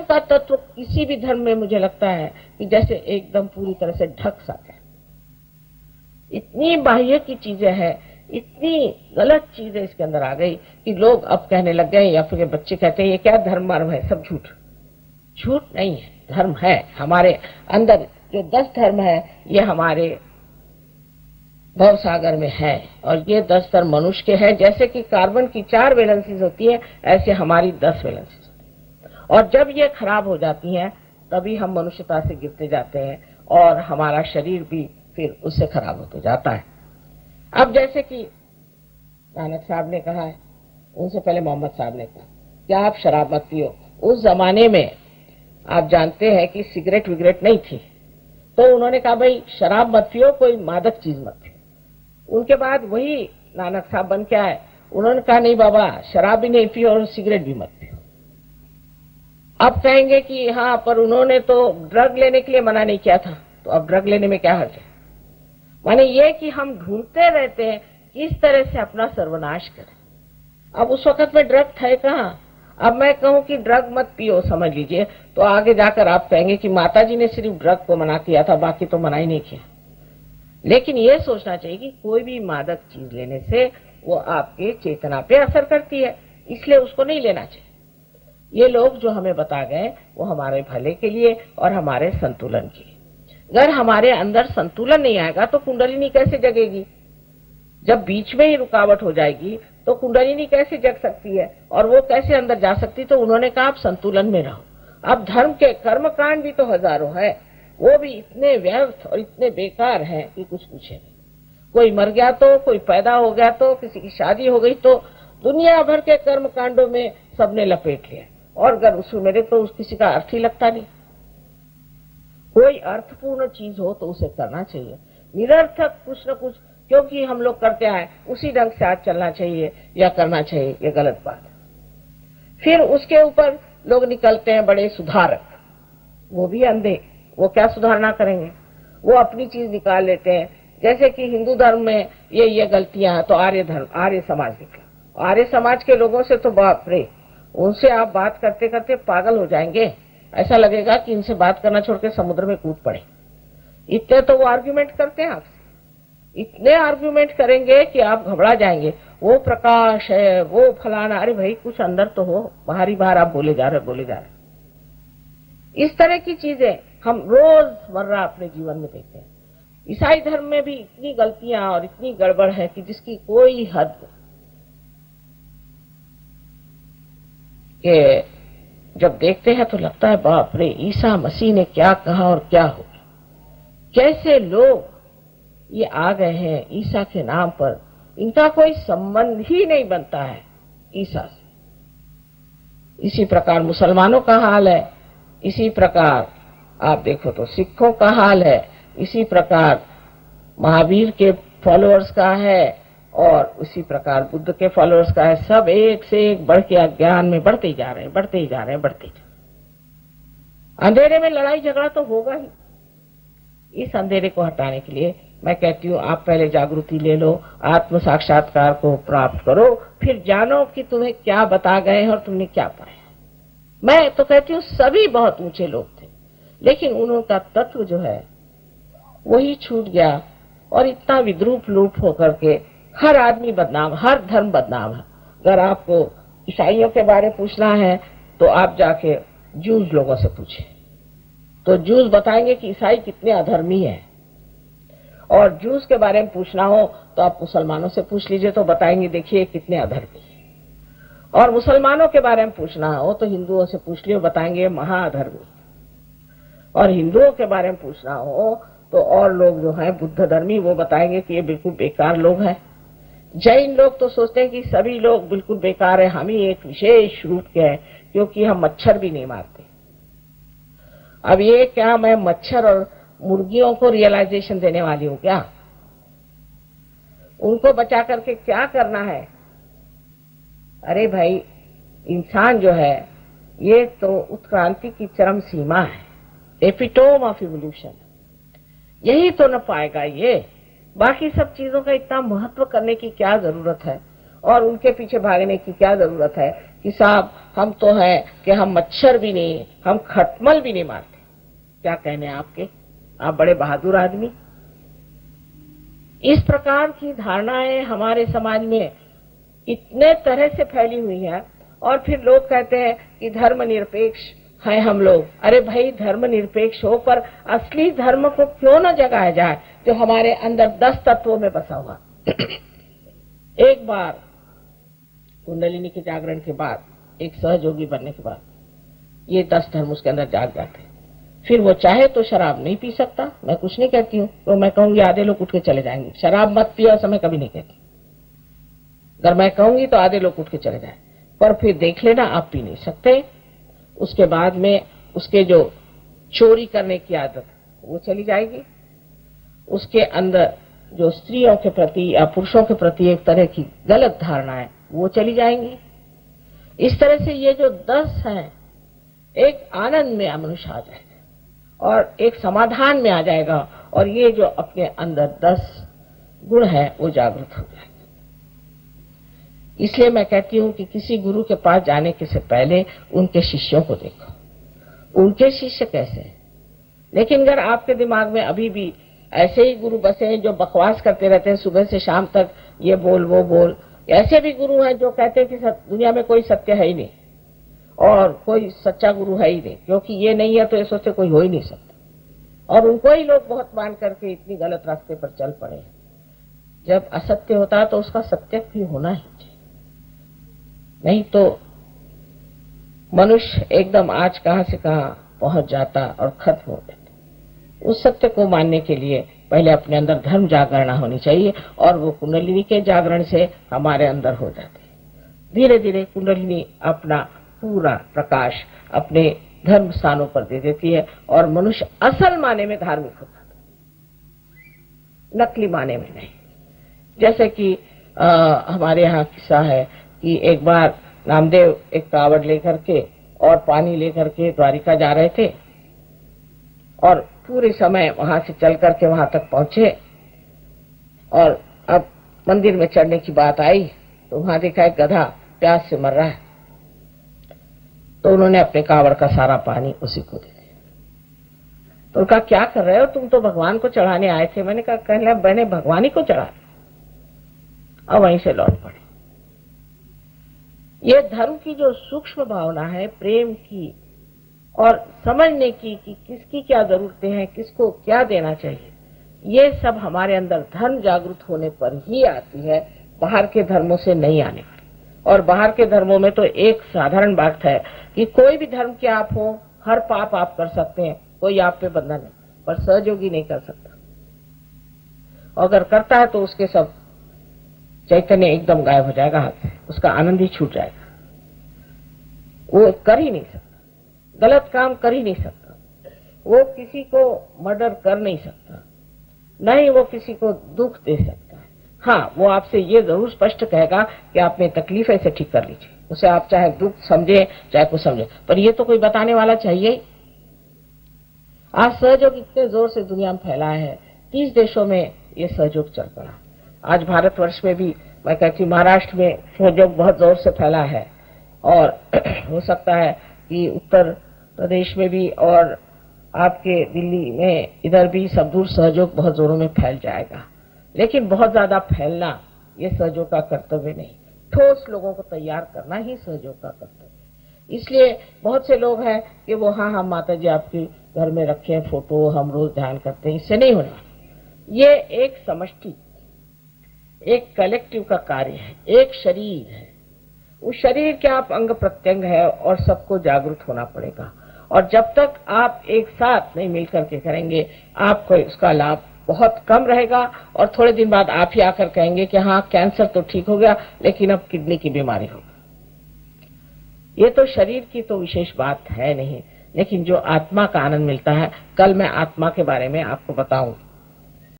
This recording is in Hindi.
का तत्व किसी भी धर्म में मुझे लगता है कि जैसे एकदम पूरी तरह से ढक सा है। इतनी बाह्य की चीजें हैं, इतनी गलत चीजें इसके अंदर आ गई कि लोग अब कहने लग गए, या फिर बच्चे कहते हैं ये क्या धर्म मर्म है, सब झूठ। झूठ नहीं है, धर्म है हमारे अंदर। जो 10 धर्म है ये हमारे भव सागर में है, और ये 10 धर्म मनुष्य के हैं। जैसे कि कार्बन की 4 वैलेंसीज होती है, ऐसे हमारी 10 वैलेंसीज होती है, और जब ये खराब हो जाती हैं तभी हम मनुष्यता से गिरते जाते हैं और हमारा शरीर भी फिर उससे खराब होते जाता है। अब जैसे कि नानक साहब ने कहा है, उनसे पहले मोहम्मद साहब ने कहा कि आप शराब मत पियो। उस जमाने में आप जानते हैं कि सिगरेट विगरेट नहीं थी, तो उन्होंने कहा भाई शराब मत पियो, कोई मादक चीज मत पियो। उनके बाद वही नानक साहब बन के आए, उन्होंने कहा नहीं बाबा, शराब भी नहीं पियो और सिगरेट भी मत पियो। अब कहेंगे कि हाँ, पर उन्होंने तो ड्रग लेने के लिए मना नहीं किया था, तो अब ड्रग लेने में क्या हर्ज है। माने ये कि हम ढूंढते रहते हैं किस तरह से अपना सर्वनाश करें। अब उस वक्त में ड्रग थे कहाँ। अब मैं कहूं कि ड्रग मत पियो, समझ लीजिए, तो आगे जाकर आप कहेंगे कि माताजी ने सिर्फ ड्रग को मना किया था, बाकी तो मना ही नहीं किया। लेकिन ये सोचना चाहिए कि कोई भी मादक चीज लेने से वो आपके चेतना पे असर करती है, इसलिए उसको नहीं लेना चाहिए। ये लोग जो हमें बता गए वो हमारे भले के लिए और हमारे संतुलन के लिए। अगर हमारे अंदर संतुलन नहीं आएगा तो कुंडलिनी कैसे जगेगी। जब बीच में ही रुकावट हो जाएगी तो कुंडलिनी कैसे जग सकती है और वो कैसे अंदर जा सकती। तो उन्होंने कहा आप संतुलन में रहो। अब धर्म के कर्म कांड भी तो हजारों है, वो भी इतने व्यर्थ और इतने बेकार हैं कि कुछ पूछे नहीं। कोई मर गया तो, कोई पैदा हो गया तो, किसी की शादी हो गई तो दुनिया भर के कर्म कांडों में सबने लपेट लिया, और अगर उसमें मेरे तो किसी का अर्थ ही लगता नहीं। कोई अर्थपूर्ण चीज हो तो उसे करना चाहिए, निरर्थक कुछ न कुछ क्योंकि हम लोग करते आए उसी ढंग से आज चलना चाहिए या करना चाहिए, ये गलत बात है। फिर उसके ऊपर लोग निकलते हैं बड़े सुधारक, वो भी अंधे, वो क्या सुधारना करेंगे, वो अपनी चीज निकाल लेते हैं। जैसे कि हिंदू धर्म में ये गलतियां हैं तो आर्य धर्म, आर्य समाज निकला। आर्य समाज के लोगों से तो बाप रे, उनसे आप बात करते करते पागल हो जाएंगे, ऐसा लगेगा कि इनसे बात करना छोड़ के समुद्र में कूद पड़े। इतने तो वो आर्ग्यूमेंट करते हैं आपसे, इतने आर्ग्यूमेंट करेंगे कि आप घबरा जाएंगे। वो प्रकाश है, वो फलाना, अरे भाई कुछ अंदर तो हो, बाहर ही बाहर आप बोले जा रहे। इस तरह की चीजें हम रोजमर्रा अपने जीवन में देखते हैं। ईसाई धर्म में भी इतनी गलतियां और इतनी गड़बड़ है कि जिसकी कोई हद के जब देखते हैं तो लगता है बाप रे, ईसा मसीह ने क्या कहा और क्या हो। कैसे लोग ये आ गए हैं ईसा के नाम पर, इनका कोई संबंध ही नहीं बनता है ईसा से। इसी प्रकार मुसलमानों का हाल है, इसी प्रकार आप देखो तो सिखों का हाल है, इसी प्रकार महावीर के फॉलोअर्स का है, और उसी प्रकार बुद्ध के फॉलोअर्स का है। सब एक से एक बढ़ के अज्ञान में बढ़ते ही जा रहे हैं, बढ़ते ही जा रहे हैं, बढ़ते ही जा रहे हैं। अंधेरे में लड़ाई झगड़ा तो होगा ही। इस अंधेरे को हटाने के लिए मैं कहती हूँ आप पहले जागृति ले लो, आत्म साक्षात्कार को प्राप्त करो, फिर जानो कि तुम्हें क्या बता गए और तुमने क्या पाया। मैं तो कहती हूँ सभी बहुत ऊंचे लोग थे, लेकिन उनका तत्व जो है वही छूट गया, और इतना विद्रूप लूप होकर के हर आदमी बदनाम, हर धर्म बदनाम है। अगर आपको ईसाइयों के बारे में पूछना है तो आप जाके जूस लोगों से पूछें, तो जूस बताएंगे कि ईसाई कितने अधर्मी है। और जूस के बारे में पूछना हो तो आप मुसलमानों से पूछ लीजिए, तो बताएंगे देखिए कितने अधर्मी है। और मुसलमानों के बारे में पूछना हो तो हिंदुओं से पूछ लियो, बताएंगे महाअधर्मी। और हिंदुओं के बारे में पूछना हो तो और लोग जो हैं बुद्ध धर्मी, वो बताएंगे कि ये बिल्कुल बेकार लोग हैं। जैन लोग तो सोचते हैं कि सभी लोग बिल्कुल बेकार है, हम ही एक विशेष रूप के हैं क्योंकि हम मच्छर भी नहीं मारते। अब ये क्या मैं मच्छर और मुर्गियों को रियलाइजेशन देने वाली हूं क्या? उनको बचा करके क्या करना है? अरे भाई, इंसान जो है ये तो उत्क्रांति की चरम सीमा है, एपिटोम ऑफ इवोल्यूशन। यही तो न पाएगा ये। बाकी सब चीजों का इतना महत्व करने की क्या जरूरत है और उनके पीछे भागने की क्या जरूरत है कि साहब हम तो है कि हम मच्छर भी नहीं, हम खटमल भी नहीं मारते। क्या कहने आपके, आप बड़े बहादुर आदमी। इस प्रकार की धारणाएं हमारे समाज में इतने तरह से फैली हुई है। और फिर लोग कहते हैं कि धर्मनिरपेक्ष है हम लोग। अरे भाई, धर्मनिरपेक्ष हो पर असली धर्म को क्यों न जगाया जाए जो हमारे अंदर 10 तत्वों में बसा हुआ। एक बार कुंडलिनी के जागरण के बाद, एक सहयोगी बनने के बाद, ये 10 धर्म उसके अंदर जाग जाते। फिर वो चाहे तो शराब नहीं पी सकता, मैं कुछ नहीं कहती हूँ, तो मैं कहूंगी आधे लोग उठ के चले जाएंगे, शराब मत पियो ऐसा मैं कभी नहीं कहती। अगर मैं कहूंगी तो आधे लोग उठ के चले जाए, पर फिर देख लेना आप पी नहीं सकते। उसके बाद में उसके जो चोरी करने की आदत वो चली जाएगी, उसके अंदर जो स्त्रियों के प्रति या पुरुषों के प्रति एक तरह की गलत धारणा है वो चली जाएंगी। इस तरह से ये जो 10 हैं, एक आनंद में मनुष्य आ जाएगा और एक समाधान में आ जाएगा, और ये जो अपने अंदर 10 गुण है वो जागृत हो जाएगा। इसलिए मैं कहती हूं कि किसी गुरु के पास जाने के से पहले उनके शिष्यों को देखो, उनके शिष्य कैसे हैं। लेकिन अगर आपके दिमाग में अभी भी ऐसे ही गुरु बसे हैं जो बकवास करते रहते हैं सुबह से शाम तक, ये बोल वो बोल, ऐसे भी गुरु हैं जो कहते हैं कि दुनिया में कोई सत्य है ही नहीं और कोई सच्चा गुरु है ही नहीं, क्योंकि ये नहीं है तो ये सोचते कोई हो ही नहीं सकता, और उनको ही लोग बहुत मान करके इतनी गलत रास्ते पर चल पड़े हैं। जब असत्य होता है तो उसका सत्य भी होना ही चाहिए, नहीं तो मनुष्य एकदम आज कहां से कहां पहुंच जाता और खत्म हो जाता। उस सत्य को मानने के लिए पहले अपने अंदर धर्म जागरण होनी चाहिए, और वो कुंडलिनी के जागरण से हमारे अंदर हो जाते हैं। धीरे धीरे कुंडलिनी अपना पूरा प्रकाश अपने धर्म स्थानों पर दे देती है और मनुष्य असल माने में धार्मिक होता है, नकली माने में नहीं। जैसे कि हमारे यहाँ किस्सा है कि एक बार नामदेव एक कावड़ लेकर के और पानी लेकर के द्वारिका जा रहे थे, और पूरे समय वहां से चल करके वहां तक पहुंचे, और अब मंदिर में चढ़ने की बात आई तो वहां देखा एक गधा प्यास से मर रहा है, तो उन्होंने अपने कावड़ का सारा पानी उसी को दे दिया। तो उनका क्या कर रहे हो, तुम तो भगवान को चढ़ाने आए थे। मैंने कहा कहना मैंने भगवान ही को चढ़ा, और वहीं से लौट पड़े। ये धर्म की जो सूक्ष्म भावना है, प्रेम की और समझने की कि किसकी क्या जरूरतें हैं, किसको क्या देना चाहिए, ये सब हमारे अंदर धर्म जागृत होने पर ही आती है, बाहर के धर्मों से नहीं आने पर। और बाहर के धर्मों में तो एक साधारण बात है कि कोई भी धर्म के आप हो, हर पाप आप कर सकते हैं, कोई आप पे बंधन नहीं, पर सहयोगी नहीं कर सकता। और अगर करता है तो उसके सब चैतन्य एकदम गायब हो जाएगा हाथ से, उसका आनंद ही छूट जाएगा, वो कर ही नहीं सकता, गलत काम कर ही नहीं सकता, वो किसी को मर्डर कर नहीं सकता, नहीं वो किसी को दुख दे सकता है। हाँ, वो आपसे ये जरूर स्पष्ट कहेगा कि आप में तकलीफ है, इसे ठीक कर लीजिए। उसे आप चाहे दुख समझे चाहे कुछ समझे, पर ये तो कोई बताने वाला चाहिए। आज सहयोग इतने जोर से दुनिया में फैला है, 30 देशों में ये सहयोग चल पड़ा। आज भारतवर्ष में भी मैं कहती हूँ महाराष्ट्र में सहयोग बहुत जोर से फैला है, और हो सकता है कि उत्तर प्रदेश में भी और आपके दिल्ली में इधर भी सब दूर सहयोग बहुत जोरों में फैल जाएगा। लेकिन बहुत ज्यादा फैलना ये सहयोग का कर्तव्य नहीं, ठोस लोगों को तैयार करना ही सहयोग का कर्तव्य है। इसलिए बहुत से लोग हैं कि वो हाँ हम माता जी आपके घर में रखे हैं फोटो, हम रोज ध्यान करते हैं, इससे नहीं होना। ये एक समष्टि, एक कलेक्टिव का कार्य है, एक शरीर है, उस शरीर के आप अंग प्रत्यंग है और सबको जागरूक होना पड़ेगा। और जब तक आप एक साथ नहीं मिलकर के करेंगे, आपको उसका लाभ बहुत कम रहेगा, और थोड़े दिन बाद आप ही आकर कहेंगे कि हाँ कैंसर तो ठीक हो गया लेकिन अब किडनी की बीमारी होगी। ये तो शरीर की तो विशेष बात है नहीं, लेकिन जो आत्मा का आनंद मिलता है, कल मैं आत्मा के बारे में आपको बताऊंगी।